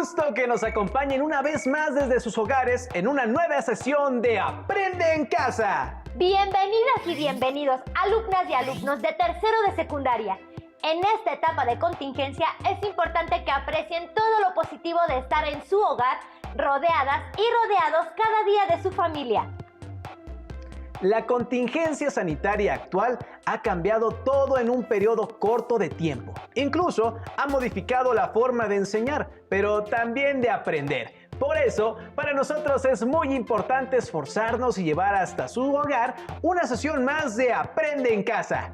gusto que nos acompañen una vez más desde sus hogares en una nueva sesión de Aprende en Casa. Bienvenidas y bienvenidos, alumnas y alumnos de tercero de secundaria. En esta etapa de contingencia es importante que aprecien todo lo positivo de estar en su hogar, rodeadas y rodeados cada día de su familia. La contingencia sanitaria actual ha cambiado todo en un periodo corto de tiempo. Incluso ha modificado la forma de enseñar, pero también de aprender. Por eso, para nosotros es muy importante esforzarnos y llevar hasta su hogar una sesión más de Aprende en Casa.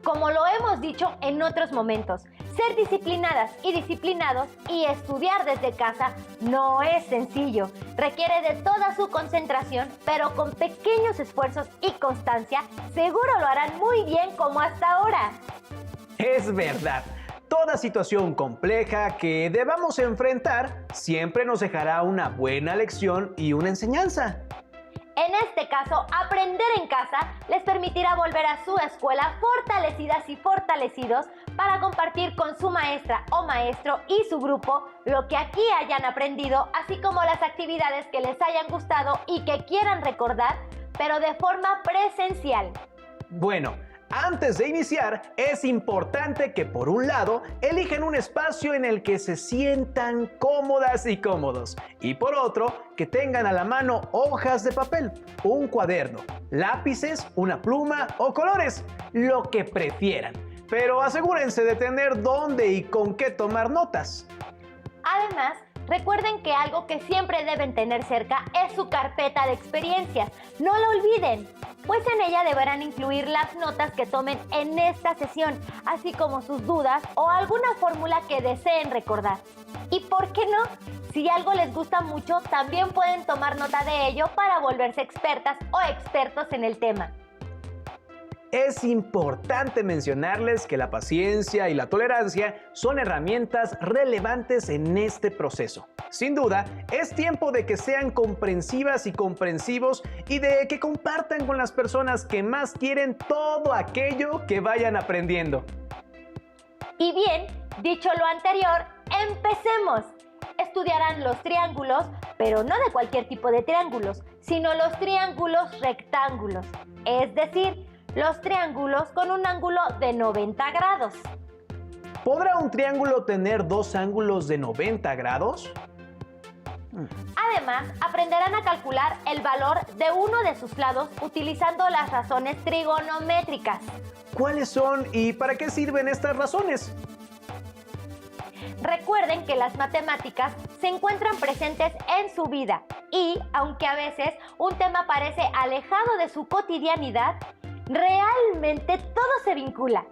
Como lo hemos dicho en otros momentos, ser disciplinadas y disciplinados y estudiar desde casa no es sencillo. Requiere de toda su concentración, pero con pequeños esfuerzos y constancia, seguro lo harán muy bien como hasta ahora. Es verdad. Toda situación compleja que debamos enfrentar siempre nos dejará una buena lección y una enseñanza. En este caso, aprender en casa les permitirá volver a su escuela fortalecidas y fortalecidos para compartir con su maestra o maestro y su grupo lo que aquí hayan aprendido, así como las actividades que les hayan gustado y que quieran recordar, pero de forma presencial. Bueno, antes de iniciar, es importante que por un lado elijan un espacio en el que se sientan cómodas y cómodos y por otro que tengan a la mano hojas de papel, un cuaderno, lápices, una pluma o colores, lo que prefieran. Pero asegúrense de tener dónde y con qué tomar notas. Además, recuerden que algo que siempre deben tener cerca es su carpeta de experiencias. No la olviden, pues en ella deberán incluir las notas que tomen en esta sesión, así como sus dudas o alguna fórmula que deseen recordar. ¿Y por qué no? Si algo les gusta mucho, también pueden tomar nota de ello para volverse expertas o expertos en el tema. Es importante mencionarles que la paciencia y la tolerancia son herramientas relevantes en este proceso. Sin duda, es tiempo de que sean comprensivas y comprensivos y de que compartan con las personas que más quieren todo aquello que vayan aprendiendo. Y bien, dicho lo anterior, ¡empecemos! Estudiarán los triángulos, pero no de cualquier tipo de triángulos, sino los triángulos rectángulos, es decir, los triángulos con un ángulo de 90 grados. ¿Podrá un triángulo tener dos ángulos de 90 grados? Además, aprenderán a calcular el valor de uno de sus lados utilizando las razones trigonométricas. ¿Cuáles son y para qué sirven estas razones? Recuerden que las matemáticas se encuentran presentes en su vida y, aunque a veces un tema parece alejado de su cotidianidad, realmente todo se vincula.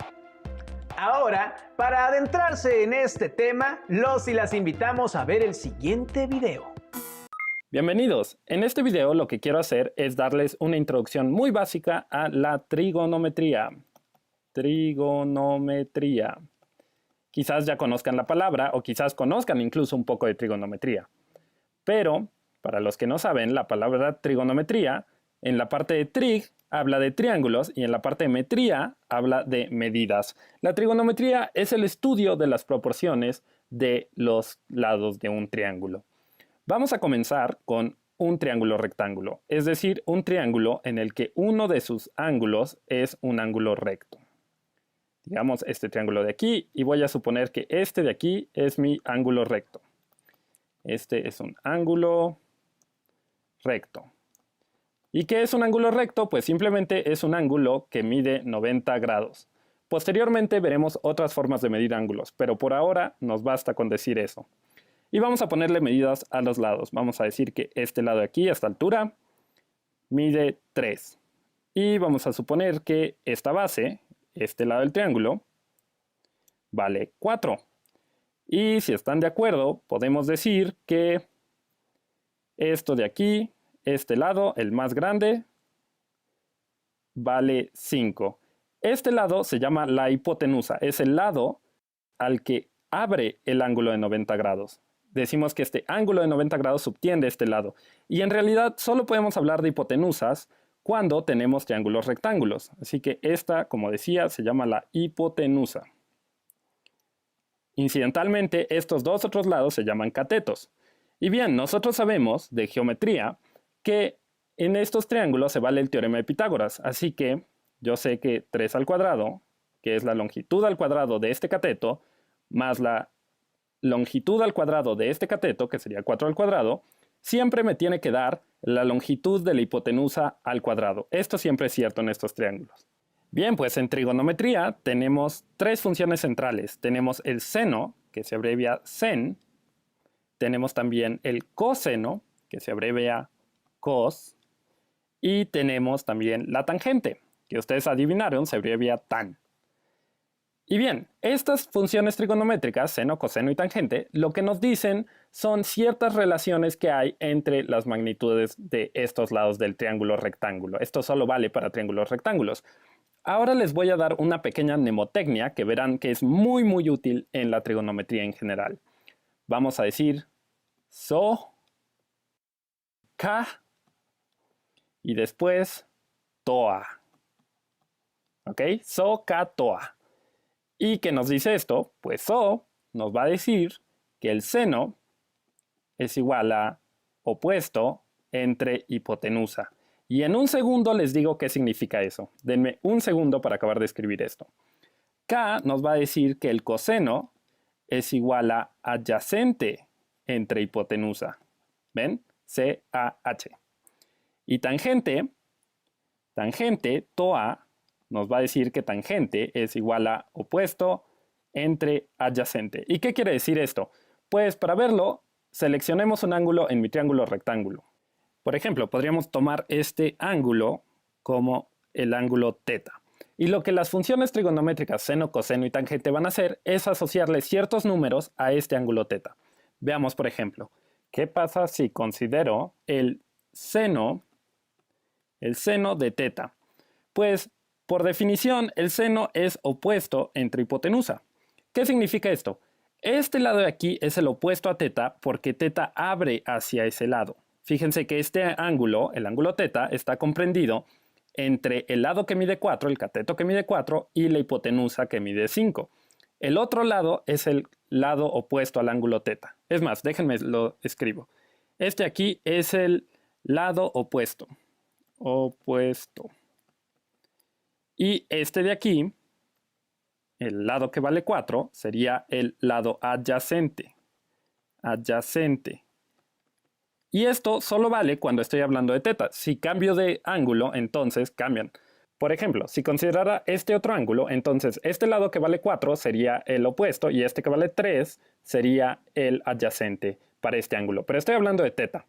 Ahora, para adentrarse en este tema, los y las invitamos a ver el siguiente video. Bienvenidos. En este video lo que quiero hacer es darles una introducción muy básica a la trigonometría. Trigonometría. Quizás ya conozcan la palabra o quizás conozcan incluso un poco de trigonometría. Pero, para los que no saben, la palabra trigonometría, en la parte de trig, habla de triángulos y en la parte de metría habla de medidas. La trigonometría es el estudio de las proporciones de los lados de un triángulo. Vamos a comenzar con un triángulo rectángulo, es decir, un triángulo en el que uno de sus ángulos es un ángulo recto. Digamos este triángulo de aquí y voy a suponer que este de aquí es mi ángulo recto. Este es un ángulo recto. ¿Y qué es un ángulo recto? Pues simplemente es un ángulo que mide 90 grados. Posteriormente veremos otras formas de medir ángulos, pero por ahora nos basta con decir eso. Y vamos a ponerle medidas a los lados. Vamos a decir que este lado de aquí, a esta altura, mide 3. Y vamos a suponer que esta base, este lado del triángulo, vale 4. Y si están de acuerdo, podemos decir que esto de aquí, este lado, el más grande, vale 5. Este lado se llama la hipotenusa. Es el lado al que abre el ángulo de 90 grados. Decimos que este ángulo de 90 grados subtiende este lado. Y en realidad solo podemos hablar de hipotenusas cuando tenemos triángulos rectángulos. Así que esta, como decía, se llama la hipotenusa. Incidentalmente, estos dos otros lados se llaman catetos. Y bien, nosotros sabemos de geometría que en estos triángulos se vale el teorema de Pitágoras, así que yo sé que 3 al cuadrado, que es la longitud al cuadrado de este cateto, más la longitud al cuadrado de este cateto, que sería 4 al cuadrado, siempre me tiene que dar la longitud de la hipotenusa al cuadrado. Esto siempre es cierto en estos triángulos. Bien, pues en trigonometría tenemos 3 funciones centrales. Tenemos el seno, que se abrevia sen. Tenemos también el coseno, que se abrevia cos. Y tenemos también la tangente, que ustedes adivinaron, se abrevia tan. Y bien, estas funciones trigonométricas, seno, coseno y tangente, lo que nos dicen son ciertas relaciones que hay entre las magnitudes de estos lados del triángulo rectángulo. Esto solo vale para triángulos rectángulos. Ahora les voy a dar una pequeña mnemotecnia que verán que es muy útil en la trigonometría en general. Vamos a decir so, ka y después toa. ¿Ok? So, ka, toa. ¿Y qué nos dice esto? Pues so nos va a decir que el seno es igual a opuesto entre hipotenusa. Y en un segundo les digo qué significa eso. Denme un segundo para acabar de escribir esto. K nos va a decir que el coseno es igual a adyacente entre hipotenusa. ¿Ven? C-A-H. Y tangente, toa, nos va a decir que tangente es igual a opuesto entre adyacente. ¿Y qué quiere decir esto? Pues para verlo, seleccionemos un ángulo en mi triángulo rectángulo. Por ejemplo, podríamos tomar este ángulo como el ángulo teta. Y lo que las funciones trigonométricas seno, coseno y tangente van a hacer es asociarle ciertos números a este ángulo teta. Veamos, por ejemplo, ¿qué pasa si considero el seno de teta? Pues, por definición, el seno es opuesto entre hipotenusa. ¿Qué significa esto? Este lado de aquí es el opuesto a teta porque teta abre hacia ese lado. Fíjense que este ángulo, el ángulo teta, está comprendido entre el lado que mide 4, el cateto que mide 4, y la hipotenusa que mide 5. El otro lado es el lado opuesto al ángulo teta. Es más, déjenme lo escribo. Este aquí es el lado opuesto. Y este de aquí, el lado que vale 4, sería el lado adyacente. Y esto solo vale cuando estoy hablando de teta. Si cambio de ángulo, entonces cambian. Por ejemplo, si considerara este otro ángulo, entonces este lado que vale 4 sería el opuesto y este que vale 3 sería el adyacente para este ángulo. Pero estoy hablando de teta.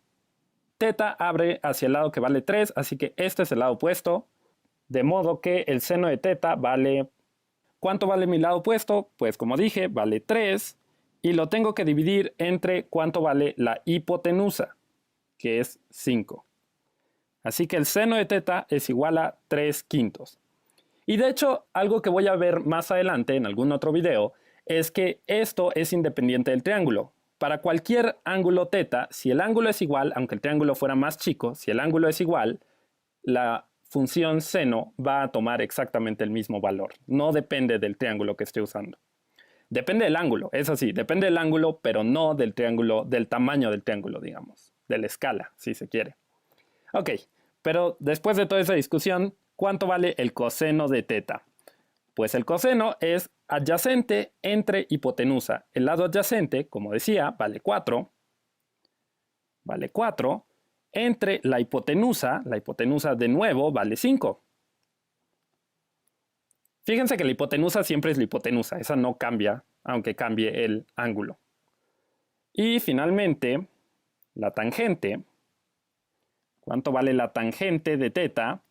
Teta abre hacia el lado que vale 3, así que este es el lado opuesto. De modo que el seno de teta vale... ¿Cuánto vale mi lado opuesto? Pues como dije, vale 3 y lo tengo que dividir entre cuánto vale la hipotenusa, que es 5. Así que el seno de teta es igual a 3/5. Y de hecho, algo que voy a ver más adelante en algún otro video es que esto es independiente del triángulo. Para cualquier ángulo teta, si el ángulo es igual, aunque el triángulo fuera más chico, si el ángulo es igual, la función seno va a tomar exactamente el mismo valor. No depende del triángulo que esté usando. Depende del ángulo, es así, depende del ángulo, pero no del triángulo, del tamaño del triángulo, digamos, de la escala, si se quiere. Ok, pero después de toda esa discusión, ¿cuánto vale el coseno de teta? Pues el coseno es adyacente entre hipotenusa. El lado adyacente, como decía, vale 4. Vale 4. Entre la hipotenusa de nuevo vale 5. Fíjense que la hipotenusa siempre es la hipotenusa, esa no cambia, aunque cambie el ángulo. Y finalmente, la tangente. ¿Cuánto vale la tangente de teta?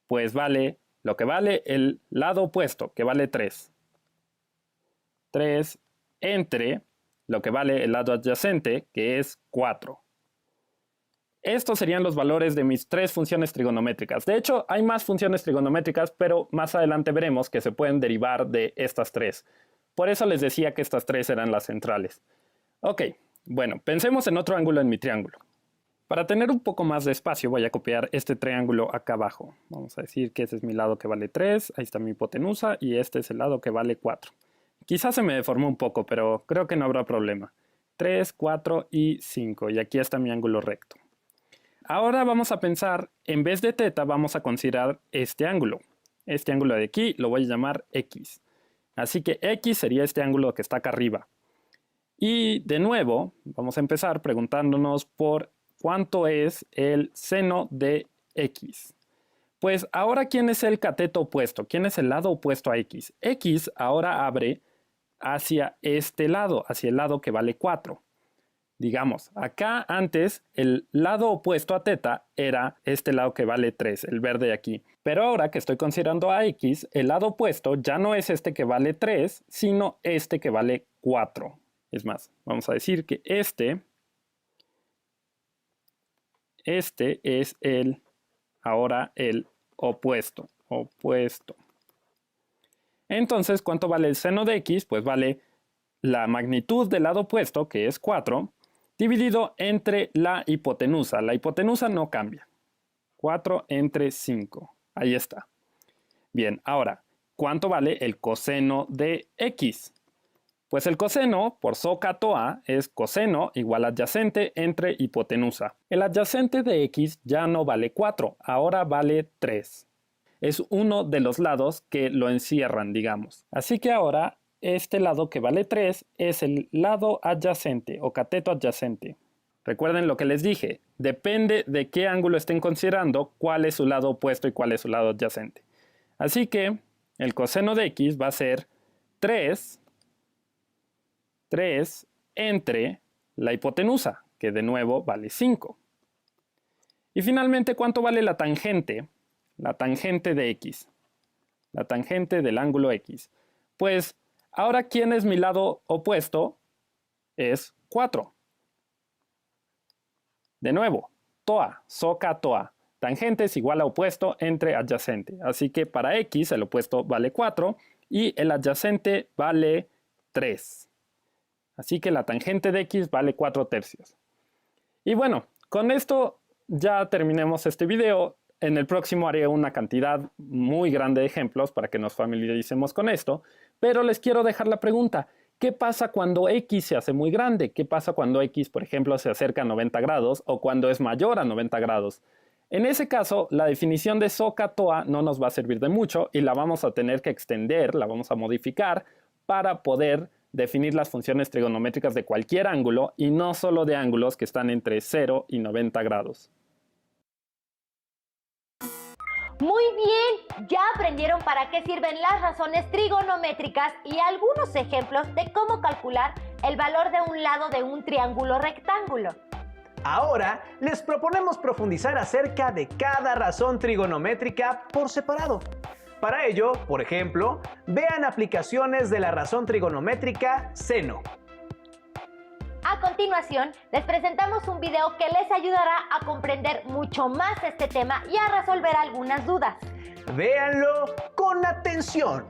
Pues vale lo que vale el lado opuesto, que vale 3. 3 entre lo que vale el lado adyacente, que es 4. Estos serían los valores de mis 3 funciones trigonométricas. De hecho, hay más funciones trigonométricas, pero más adelante veremos que se pueden derivar de estas 3. Por eso les decía que estas 3 eran las centrales. Ok, bueno, pensemos en otro ángulo en mi triángulo. Para tener un poco más de espacio voy a copiar este triángulo acá abajo. Vamos a decir que ese es mi lado que vale 3, ahí está mi hipotenusa y este es el lado que vale 4. Quizás se me deformó un poco, pero creo que no habrá problema. 3, 4 y 5. Y aquí está mi ángulo recto. Ahora vamos a pensar, en vez de θ, vamos a considerar este ángulo. Este ángulo de aquí lo voy a llamar X. Así que X sería este ángulo que está acá arriba. Y de nuevo, vamos a empezar preguntándonos por cuánto es el seno de X. Pues ahora, ¿quién es el cateto opuesto? ¿Quién es el lado opuesto a X? X ahora abre hacia este lado, hacia el lado que vale 4. Digamos, acá antes el lado opuesto a θ era este lado que vale 3, el verde de aquí. Pero ahora que estoy considerando a X, el lado opuesto ya no es este que vale 3, sino este que vale 4. Es más, vamos a decir que este es ahora el opuesto. Entonces, ¿cuánto vale el seno de X? Pues vale la magnitud del lado opuesto, que es 4, dividido entre la hipotenusa. La hipotenusa no cambia. 4 entre 5. Ahí está. Bien, ahora, ¿cuánto vale el coseno de X? Pues el coseno, por SOHCAHTOA, es coseno igual adyacente entre hipotenusa. El adyacente de X ya no vale 4, ahora vale 3. Es uno de los lados que lo encierran, digamos. Así que ahora, este lado que vale 3 es el lado adyacente o cateto adyacente. Recuerden lo que les dije, depende de qué ángulo estén considerando, cuál es su lado opuesto y cuál es su lado adyacente. Así que el coseno de X va a ser 3 entre la hipotenusa, que de nuevo vale 5. Y finalmente, ¿cuánto vale la tangente? La tangente de X. La tangente del ángulo X. Pues ahora, ¿quién es mi lado opuesto? Es 4. De nuevo, TOA, SOHCAHTOA. Tangente es igual a opuesto entre adyacente. Así que para X el opuesto vale 4 y el adyacente vale 3. Así que la tangente de X vale 4/3. Y bueno, con esto ya terminemos este video. En el próximo haré una cantidad muy grande de ejemplos para que nos familiaricemos con esto. Pero les quiero dejar la pregunta. ¿Qué pasa cuando X se hace muy grande? ¿Qué pasa cuando X, por ejemplo, se acerca a 90 grados o cuando es mayor a 90 grados? En ese caso, la definición de SOHCAHTOA no nos va a servir de mucho y la vamos a tener que extender, la vamos a modificar para poder definir las funciones trigonométricas de cualquier ángulo y no solo de ángulos que están entre 0 y 90 grados. Muy bien, ya aprendieron para qué sirven las razones trigonométricas y algunos ejemplos de cómo calcular el valor de un lado de un triángulo rectángulo. Ahora les proponemos profundizar acerca de cada razón trigonométrica por separado. Para ello, por ejemplo, vean aplicaciones de la razón trigonométrica seno. A continuación, les presentamos un video que les ayudará a comprender mucho más este tema y a resolver algunas dudas. Véanlo con atención.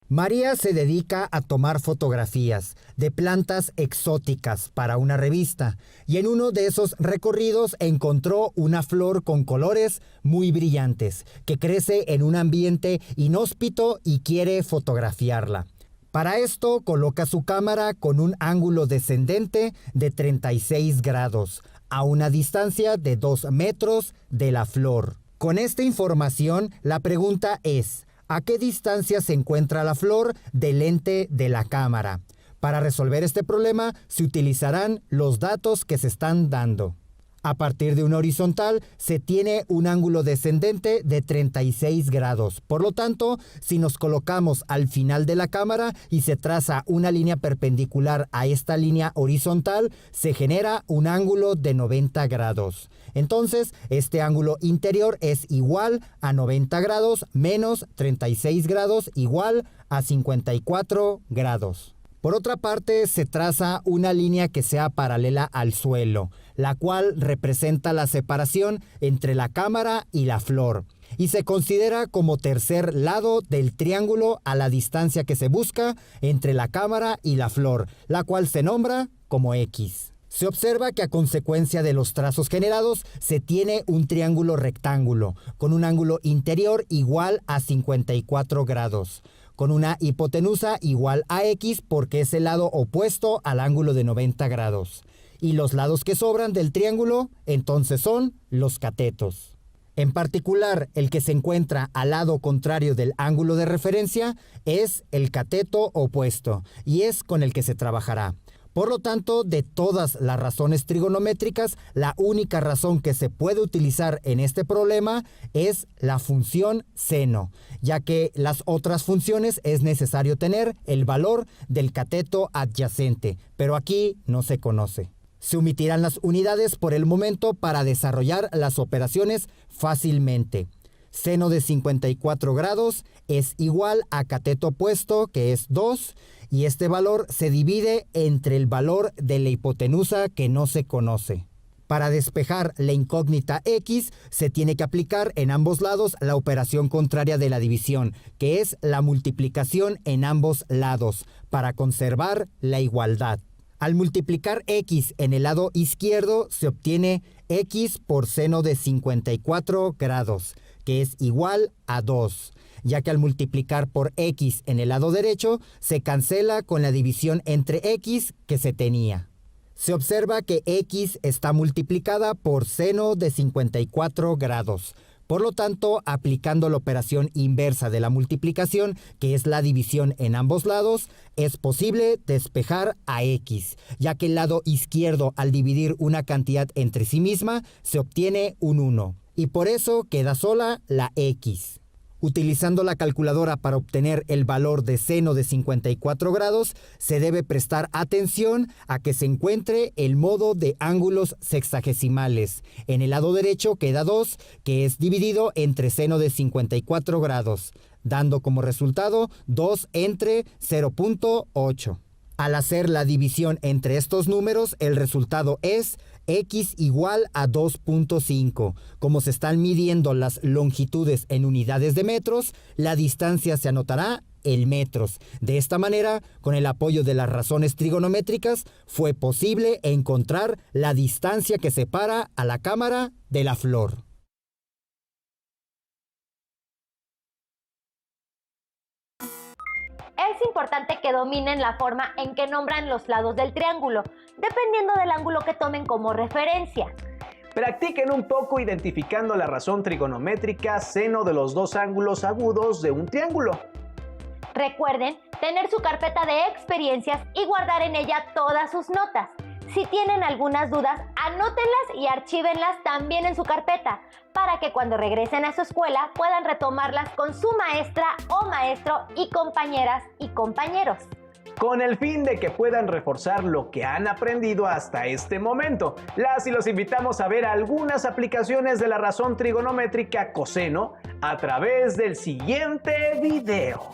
María se dedica a tomar fotografías de plantas exóticas para una revista y en uno de esos recorridos encontró una flor con colores muy brillantes que crece en un ambiente inhóspito y quiere fotografiarla. Para esto coloca su cámara con un ángulo descendente de 36 grados a una distancia de 2 metros de la flor. Con esta información, la pregunta es: ¿a qué distancia se encuentra la flor del lente de la cámara? Para resolver este problema se utilizarán los datos que se están dando. A partir de una horizontal se tiene un ángulo descendente de 36 grados. Por lo tanto, si nos colocamos al final de la cámara y se traza una línea perpendicular a esta línea horizontal, se genera un ángulo de 90 grados. Entonces, este ángulo interior es igual a 90 grados menos 36 grados igual a 54 grados. Por otra parte, se traza una línea que sea paralela al suelo, la cual representa la separación entre la cámara y la flor, y se considera como tercer lado del triángulo a la distancia que se busca entre la cámara y la flor, la cual se nombra como X. Se observa que a consecuencia de los trazos generados se tiene un triángulo rectángulo con un ángulo interior igual a 54 grados, con una hipotenusa igual a X porque es el lado opuesto al ángulo de 90 grados. Y los lados que sobran del triángulo entonces son los catetos. En particular, el que se encuentra al lado contrario del ángulo de referencia es el cateto opuesto y es con el que se trabajará. Por lo tanto, de todas las razones trigonométricas, la única razón que se puede utilizar en este problema es la función seno, ya que las otras funciones es necesario tener el valor del cateto adyacente, pero aquí no se conoce. Se omitirán las unidades por el momento para desarrollar las operaciones fácilmente. Seno de 54 grados es igual a cateto opuesto, que es 2, y este valor se divide entre el valor de la hipotenusa que no se conoce. Para despejar la incógnita X, se tiene que aplicar en ambos lados la operación contraria de la división, que es la multiplicación en ambos lados, para conservar la igualdad. Al multiplicar X en el lado izquierdo, se obtiene X por seno de 54 grados, que es igual a 2. Ya que al multiplicar por X en el lado derecho, se cancela con la división entre X que se tenía. Se observa que X está multiplicada por seno de 54 grados. Por lo tanto, aplicando la operación inversa de la multiplicación, que es la división en ambos lados, es posible despejar a X, ya que el lado izquierdo al dividir una cantidad entre sí misma se obtiene un 1, y por eso queda sola la X. Utilizando la calculadora para obtener el valor de seno de 54 grados, se debe prestar atención a que se encuentre el modo de ángulos sexagesimales. En el lado derecho queda 2, que es dividido entre seno de 54 grados, dando como resultado 2 entre 0.8. Al hacer la división entre estos números, el resultado es X igual a 2.5. Como se están midiendo las longitudes en unidades de metros, la distancia se anotará en metros. De esta manera, con el apoyo de las razones trigonométricas, fue posible encontrar la distancia que separa a la cámara de la flor. Es importante que dominen la forma en que nombran los lados del triángulo, dependiendo del ángulo que tomen como referencia. Practiquen un poco identificando la razón trigonométrica seno de los dos ángulos agudos de un triángulo. Recuerden tener su carpeta de experiencias y guardar en ella todas sus notas. Si tienen algunas dudas, anótenlas y archívenlas también en su carpeta, para que cuando regresen a su escuela puedan retomarlas con su maestra o maestro y compañeras y compañeros. Con el fin de que puedan reforzar lo que han aprendido hasta este momento, las y los invitamos a ver algunas aplicaciones de la razón trigonométrica coseno a través del siguiente video.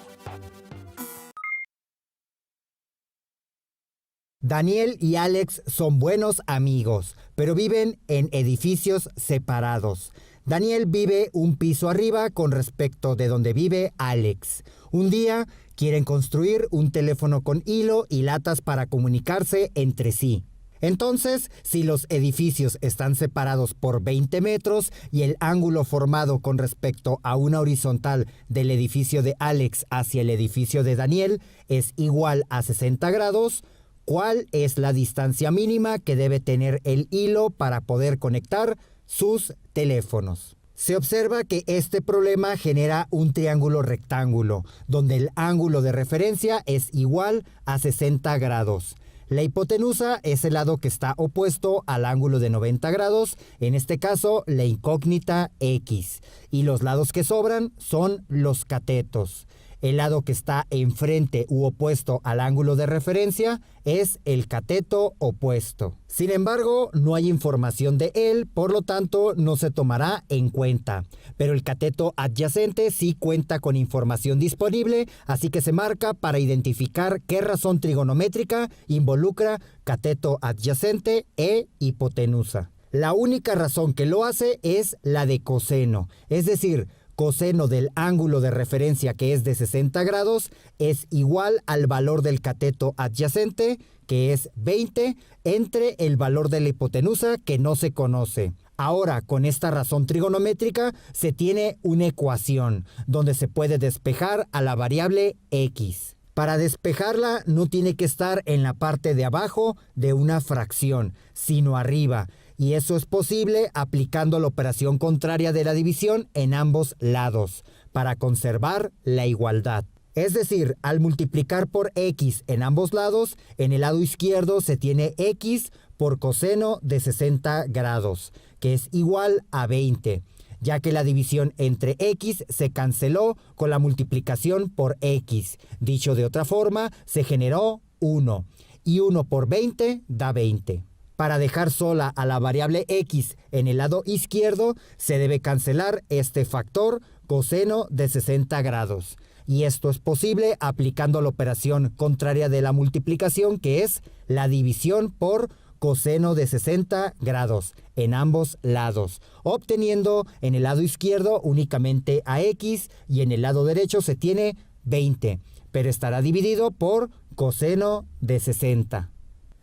Daniel y Alex son buenos amigos, pero viven en edificios separados. Daniel vive un piso arriba con respecto de donde vive Alex. Un día quieren construir un teléfono con hilo y latas para comunicarse entre sí. Entonces, si los edificios están separados por 20 metros y el ángulo formado con respecto a una horizontal del edificio de Alex hacia el edificio de Daniel es igual a 60 grados, ¿cuál es la distancia mínima que debe tener el hilo para poder conectar sus teléfonos? Se observa que este problema genera un triángulo rectángulo, donde el ángulo de referencia es igual a 60 grados. La hipotenusa es el lado que está opuesto al ángulo de 90 grados, en este caso la incógnita X, y los lados que sobran son los catetos. El lado que está enfrente u opuesto al ángulo de referencia es el cateto opuesto. Sin embargo, no hay información de él, por lo tanto no se tomará en cuenta. Pero el cateto adyacente sí cuenta con información disponible, así que se marca para identificar qué razón trigonométrica involucra cateto adyacente e hipotenusa. La única razón que lo hace es la de coseno, es decir, coseno del ángulo de referencia, que es de 60 grados, es igual al valor del cateto adyacente, que es 20, entre el valor de la hipotenusa, que no se conoce. Ahora, con esta razón trigonométrica, se tiene una ecuación donde se puede despejar a la variable x. Para despejarla no tiene que estar en la parte de abajo de una fracción, sino arriba. Y eso es posible aplicando la operación contraria de la división en ambos lados, para conservar la igualdad. Es decir, al multiplicar por x en ambos lados, en el lado izquierdo se tiene x por coseno de 60 grados, que es igual a 20, ya que la división entre x se canceló con la multiplicación por x. Dicho de otra forma, se generó 1, y 1 por 20 da 20. Para dejar sola a la variable x en el lado izquierdo, se debe cancelar este factor coseno de 60 grados. Y esto es posible aplicando la operación contraria de la multiplicación, que es la división por coseno de 60 grados en ambos lados, obteniendo en el lado izquierdo únicamente a x y en el lado derecho se tiene 20, pero estará dividido por coseno de 60.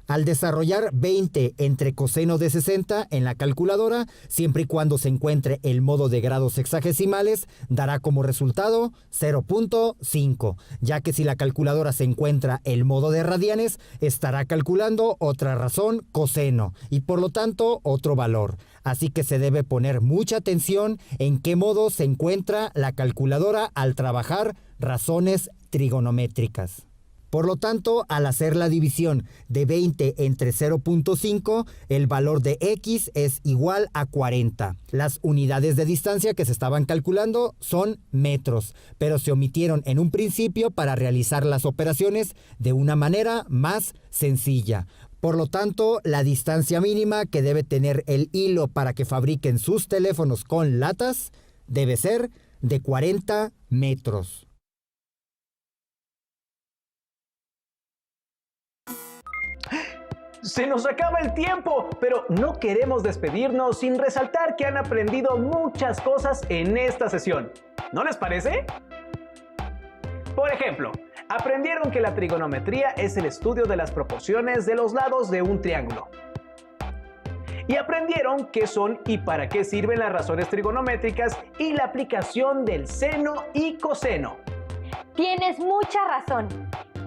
Al desarrollar 20 entre coseno de 60 en la calculadora, siempre y cuando se encuentre el modo de grados sexagesimales, dará como resultado 0.5, ya que si la calculadora se encuentra el modo de radianes, estará calculando otra razón coseno y por lo tanto otro valor. Así que se debe poner mucha atención en qué modo se encuentra la calculadora al trabajar razones trigonométricas. Por lo tanto, al hacer la división de 20 entre 0.5, el valor de x es igual a 40. Las unidades de distancia que se estaban calculando son metros, pero se omitieron en un principio para realizar las operaciones de una manera más sencilla. Por lo tanto, la distancia mínima que debe tener el hilo para que fabriquen sus teléfonos con latas debe ser de 40 metros. Se nos acaba el tiempo, pero no queremos despedirnos sin resaltar que han aprendido muchas cosas en esta sesión. ¿No les parece? Por ejemplo, aprendieron que la trigonometría es el estudio de las proporciones de los lados de un triángulo. Y aprendieron qué son y para qué sirven las razones trigonométricas y la aplicación del seno y coseno. Tienes mucha razón.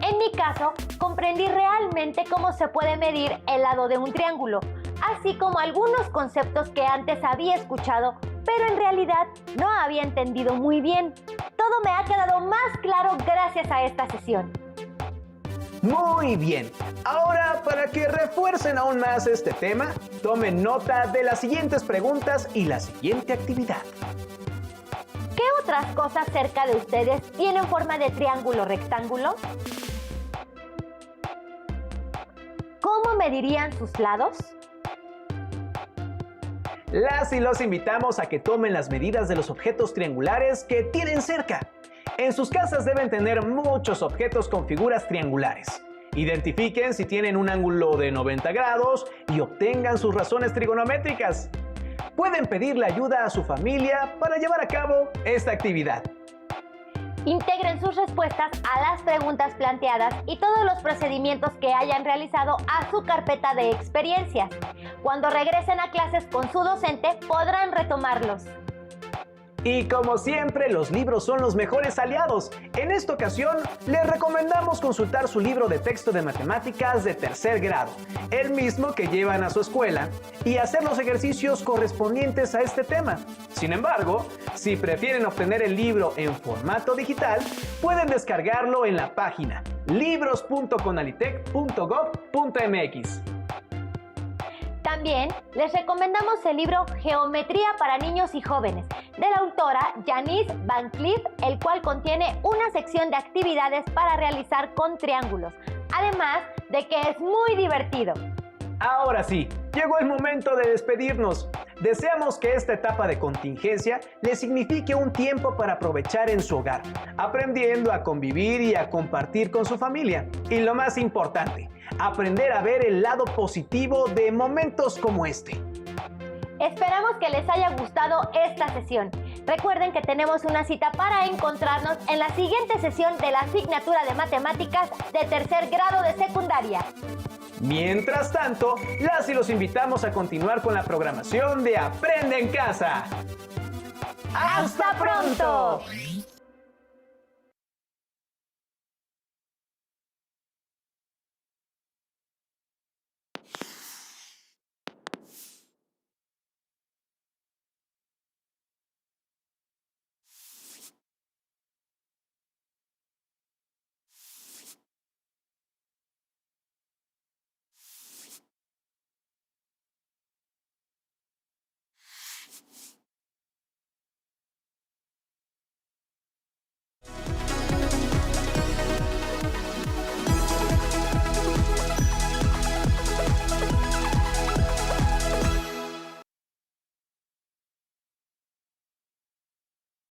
En mi caso, comprendí realmente cómo se puede medir el lado de un triángulo, así como algunos conceptos que antes había escuchado, pero en realidad no había entendido muy bien. Todo me ha quedado más claro gracias a esta sesión. Muy bien. Ahora, para que refuercen aún más este tema, tomen nota de las siguientes preguntas y la siguiente actividad. ¿Qué otras cosas cerca de ustedes tienen forma de triángulo o rectángulo? ¿Cómo medirían sus lados? Las y los invitamos a que tomen las medidas de los objetos triangulares que tienen cerca. En sus casas deben tener muchos objetos con figuras triangulares. Identifiquen si tienen un ángulo de 90 grados y obtengan sus razones trigonométricas. Pueden pedirle ayuda a su familia para llevar a cabo esta actividad. Integren sus respuestas a las preguntas planteadas y todos los procedimientos que hayan realizado a su carpeta de experiencias. Cuando regresen a clases con su docente, podrán retomarlos. Y como siempre, los libros son los mejores aliados. En esta ocasión, les recomendamos consultar su libro de texto de matemáticas de tercer grado, el mismo que llevan a su escuela, y hacer los ejercicios correspondientes a este tema. Sin embargo, si prefieren obtener el libro en formato digital, pueden descargarlo en la página libros.conalitec.gov.mx. También les recomendamos el libro Geometría para niños y jóvenes, de la autora Janice Van Cliff, el cual contiene una sección de actividades para realizar con triángulos, además de que es muy divertido. Ahora sí, llegó el momento de despedirnos. Deseamos que esta etapa de contingencia le signifique un tiempo para aprovechar en su hogar, aprendiendo a convivir y a compartir con su familia. Y lo más importante, aprender a ver el lado positivo de momentos como este. Esperamos que les haya gustado esta sesión. Recuerden que tenemos una cita para encontrarnos en la siguiente sesión de la asignatura de matemáticas de tercer grado de secundaria. Mientras tanto, las y los invitamos a continuar con la programación de Aprende en Casa. ¡Hasta pronto!